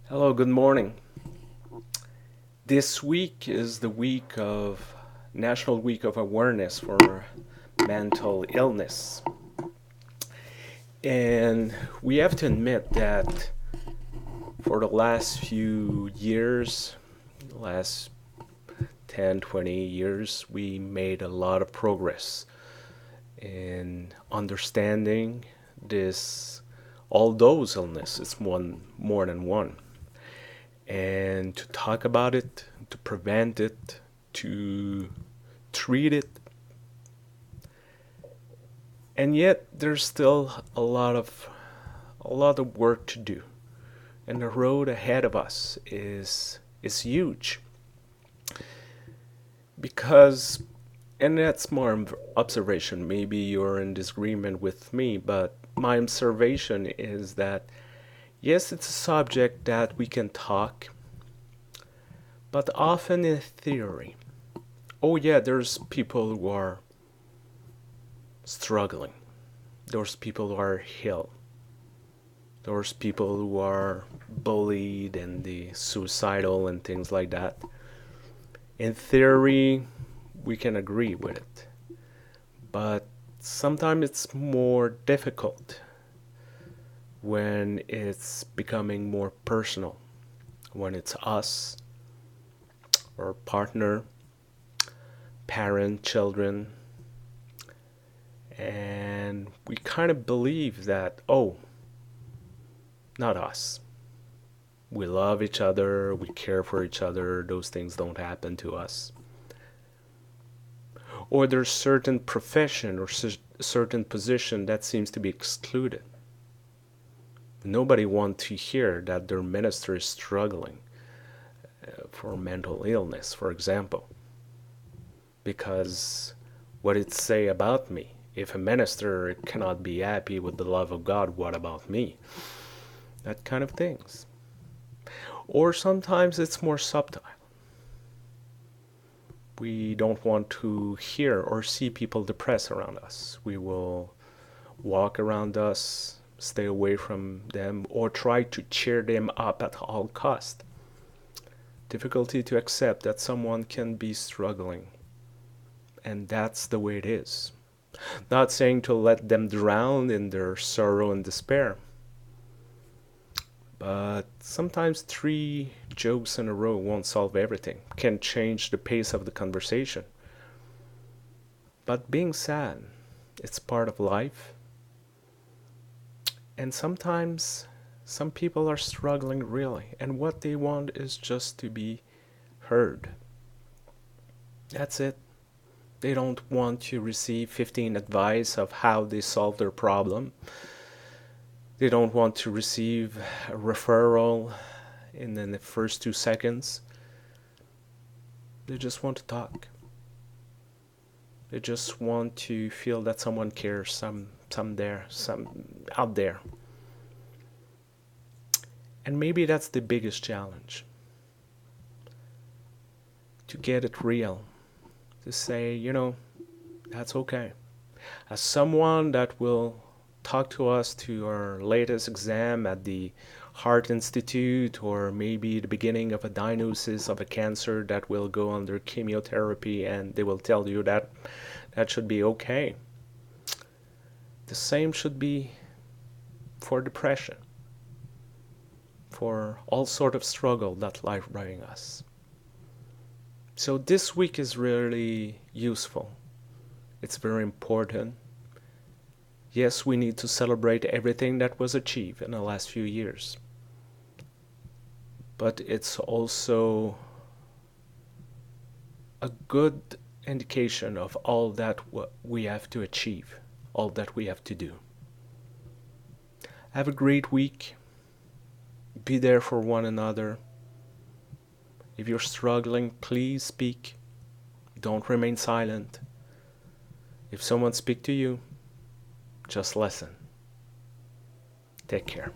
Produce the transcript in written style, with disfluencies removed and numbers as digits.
Hello, good morning. This week is the National Week of Awareness for Mental Illness. And we have to admit that for the last few years, last 10, 20 years, we made a lot of progress in understanding this, all those illnesses, more than one. And to talk about it, to prevent it, to treat it. And yet there's still a lot of work to do. And the road ahead of us is huge. Because and that's more observation. Maybe you're in disagreement with me, but my observation is that yes, it's a subject that we can talk, but often in theory. Oh yeah, there's people who are struggling. There's people who are ill. There's people who are bullied and the suicidal and things like that. In theory, we can agree with it. But sometimes it's more difficult when it's becoming more personal, when it's us, or partner, parent, children, and we kind of believe that, oh, not us. We love each other, we care for each other, those things don't happen to us. Or there's certain profession or certain position that seems to be excluded. Nobody wants to hear that their minister is struggling for mental illness, for example. Because what it say about me? If a minister cannot be happy with the love of God, what about me? That kind of things. Or sometimes it's more subtle. We don't want to hear or see people depressed around us. We will walk around us, stay away from them, or try to cheer them up at all cost. Difficulty to accept that someone can be struggling, and that's the way it is. Not saying to let them drown in their sorrow and despair, but sometimes three jokes in a row won't solve everything, can change the pace of the conversation. But being sad, it's part of life. And sometimes some people are struggling really, and what they want is just to be heard. That's it. They don't want to receive 15 advice of how they solve their problem. They don't want to receive a referral in the first 2 seconds. They just want to talk. They just want to feel that someone cares, some out there. And maybe that's the biggest challenge. To get it real. To say, that's okay. As someone that will talk to us to our latest exam at the Heart Institute, or maybe the beginning of a diagnosis of a cancer that will go under chemotherapy, and they will tell you that that should be okay. The same should be for depression, for all sort of struggle that life brings us. So this week is really useful. It's very important. Yes, we need to celebrate everything that was achieved in the last few years. But it's also a good indication of all that we have to achieve, all that we have to do. Have a great week. Be there for one another. If you're struggling, please speak. Don't remain silent. If someone speaks to you, just listen. Take care.